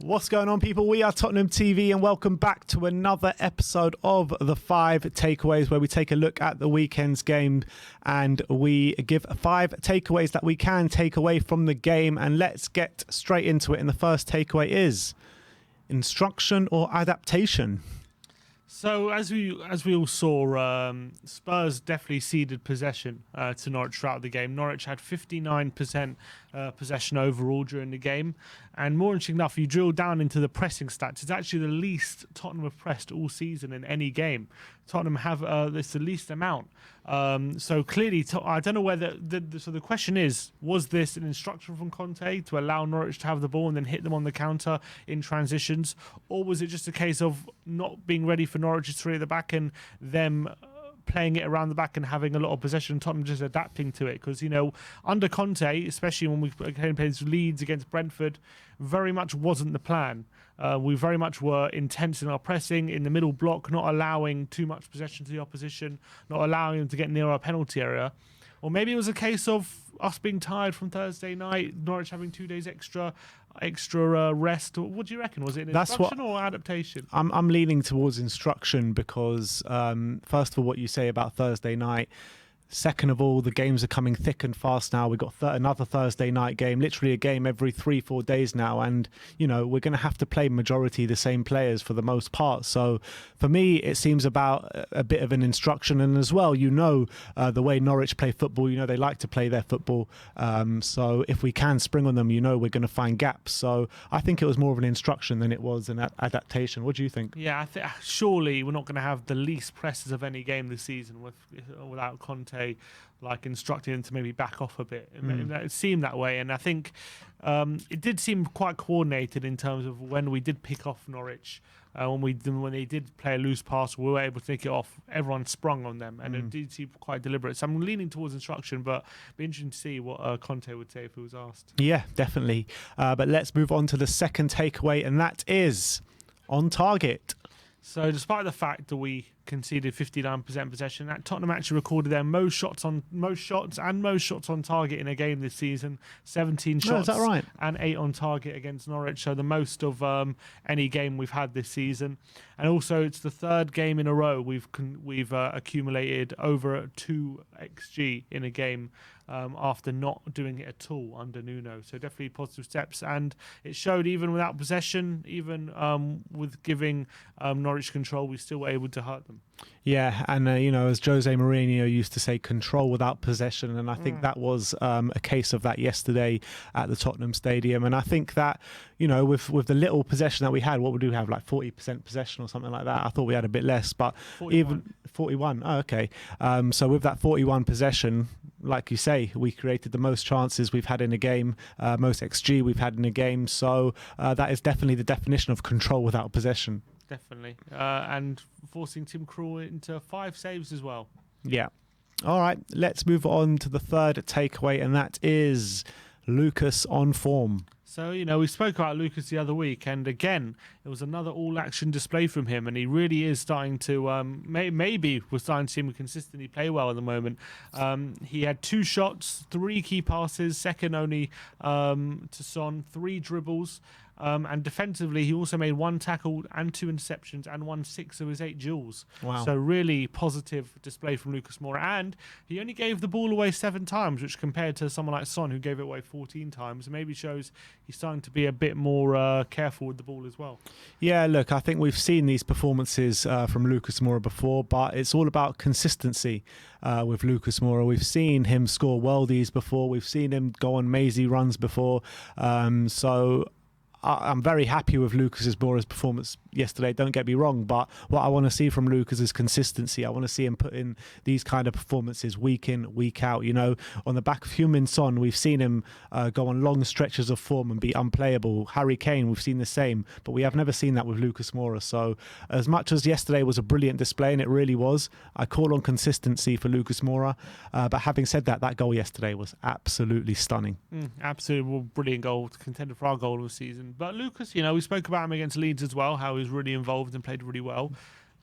What's going on, people? We are Tottenham TV, and welcome back to another episode of the 5 Takeaways, where we take a look at the weekend's game and we give 5 takeaways that we can take away from the game. And let's get straight into it. And the first takeaway is instruction or adaptation. So as we all saw, Spurs definitely ceded possession to Norwich throughout the game. Norwich had 59% possession overall during the game, and more interesting enough, you drill down into the pressing stats, it's actually the least Tottenham have pressed all season in any game. Tottenham have it's the least amount. So clearly, I don't know whether so the question is, was this an instruction from Conte to allow Norwich to have the ball and then hit them on the counter in transitions, or was it just a case of not being ready for Norwich's three at the back and them playing it around the back and having a lot of possession, Tottenham just adapting to it? Because, you know, under Conte, especially when we played Leeds against Brentford, very much wasn't the plan. We very much were intense in our pressing, in the middle block, not allowing too much possession to the opposition, not allowing them to get near our penalty area. Or maybe it was a case of us being tired from Thursday night, Norwich having 2 days extra rest. What do you reckon? Was it an instruction or adaptation? I'm leaning towards instruction because, first of all, what you say about Thursday night. Second of all, the games are coming thick and fast now. We've got another Thursday night game, literally a game every 3-4 days now. And, you know, we're going to have to play majority the same players for the most part. So for me, it seems about a bit of an instruction. And as well, you know, the way Norwich play football, you know, they like to play their football. So if we can spring on them, you know, we're going to find gaps. So I think it was more of an instruction than it was an adaptation. What do you think? Yeah, I think surely we're not going to have the least presses of any game this season without Conte like instructing them to maybe back off a bit. It seemed that way, and I think it did seem quite coordinated in terms of when we did pick off Norwich. When they did play a loose pass, we were able to take it off. Everyone sprung on them, and it did seem quite deliberate. So I'm leaning towards instruction, but it'd be interesting to see what Conte would say if he was asked. Yeah, definitely. But let's move on to the second takeaway, and that is on target. So despite the fact that we conceded 59% possession, that Tottenham actually recorded their most shots on target in a game this season. 17 shots, is that right? And 8 on target against Norwich, so the most of any game we've had this season. And also, it's the third game in a row we've accumulated over 2 XG in a game after not doing it at all under Nuno. So definitely positive steps, and it showed even without possession, even with giving Norwich control, we still were able to hurt them. Yeah, and you know, as Jose Mourinho used to say, control without possession, and I think that was a case of that yesterday at the Tottenham Stadium. And I think that, you know, with the little possession that we had, what would we have, like 40% possession or something like that? I thought we had a bit less, but 41. Even 41. Oh, okay. So with that 41 possession, like you say, we created the most chances we've had in a game, most XG we've had in a game. So that is definitely the definition of control without possession. Definitely. And forcing Tim Krul into 5 saves as well. Yeah. All right, let's move on to the third takeaway, and that is Lucas on form. So, you know, we spoke about Lucas the other week, and again, it was another all-action display from him, and he really is starting to, maybe we're starting to see him consistently play well at the moment. He had 2 shots, 3 key passes, second only to Son, 3 dribbles. And defensively, he also made 1 tackle and 2 interceptions and won 6 of his 8 duels. Wow. So really positive display from Lucas Moura. And he only gave the ball away 7 times, which compared to someone like Son, who gave it away 14 times, maybe shows he's starting to be a bit more careful with the ball as well. Yeah, look, I think we've seen these performances from Lucas Moura before, but it's all about consistency with Lucas Moura. We've seen him score worldies before. We've seen him go on mazy runs before. So I'm very happy with Lucas Moura's performance yesterday, don't get me wrong, but what I want to see from Lucas is consistency. I want to see him put in these kind of performances week in, week out. You know, on the back of Heung-min Son, we've seen him go on long stretches of form and be unplayable. Harry Kane, we've seen the same, but we have never seen that with Lucas Moura. So as much as yesterday was a brilliant display, and it really was, I call on consistency for Lucas Moura. But having said that, that goal yesterday was absolutely stunning. Absolutely brilliant goal, contender for our goal of the season. But Lucas, you know, we spoke about him against Leeds as well, how he was really involved and played really well.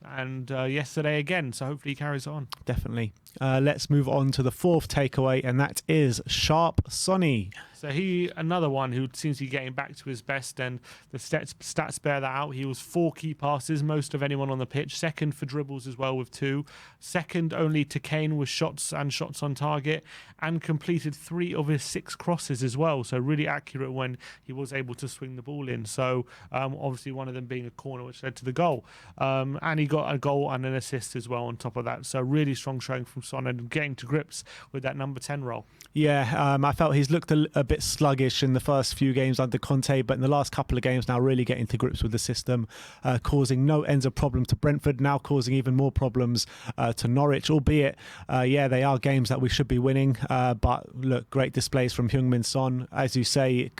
And yesterday again, so hopefully he carries on. Definitely. Let's move on to the fourth takeaway, and that is sharp SONNY. So another one who seems to be getting back to his best, and the stats bear that out. He was 4 key passes, most of anyone on the pitch. Second for dribbles as well with 2. Second only to Kane with shots on target, and completed 3 of his 6 crosses as well. So really accurate when he was able to swing the ball in. So obviously one of them being a corner, which led to the goal. And he got a goal and an assist as well on top of that. So really strong showing from Son and getting to grips with that number 10 role. Yeah, I felt he's looked a bit sluggish in the first few games under Conte, but in the last couple of games now really getting to grips with the system, causing no ends of problem to Brentford, now causing even more problems to Norwich, albeit, they are games that we should be winning, but look, great displays from Heung-min Son. As you say,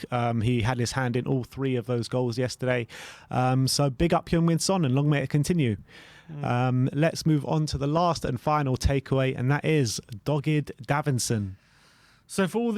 he had his hand in all 3 of those goals yesterday, so big up Heung-min Son and long may it continue. Let's move on to the last and final takeaway, and that is dogged Davinson. So for all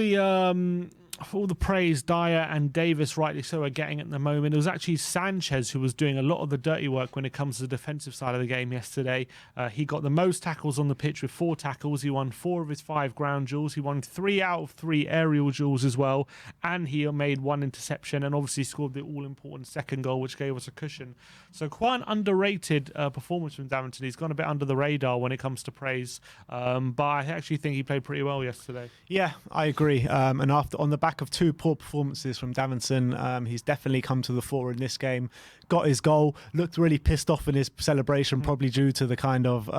the praise Dyer and Davis, rightly so, are getting at the moment, it was actually Sanchez who was doing a lot of the dirty work when it comes to the defensive side of the game yesterday. He got the most tackles on the pitch with 4 tackles. He won 4 of his 5 ground duels. He won 3 out of 3 aerial duels as well. And he made 1 interception and obviously scored the all-important second goal, which gave us a cushion. So quite an underrated performance from Davinson. He's gone a bit under the radar when it comes to praise. But I actually think he played pretty well yesterday. Yeah, I agree. And on the back of 2 poor performances from Davinson, he's definitely come to the fore in this game, got his goal, looked really pissed off in his celebration, probably due to the kind of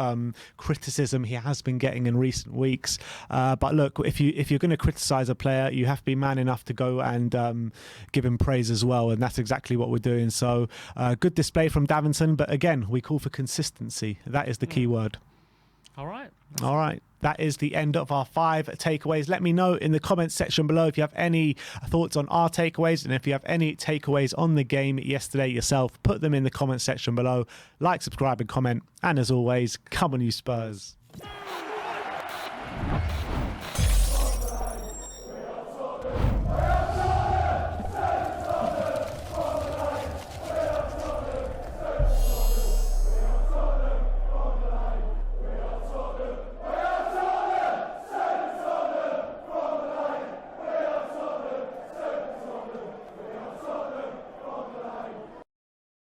criticism he has been getting in recent weeks. But look, if you're going to criticise a player, you have to be man enough to go and give him praise as well, and that's exactly what we're doing. So good display from Davinson, but again, we call for consistency. That is the key word. All right. That is the end of our 5 takeaways. Let me know in the comments section below if you have any thoughts on our takeaways, and if you have any takeaways on the game yesterday yourself, put them in the comments section below. Like, subscribe and comment, and as always, come on you Spurs.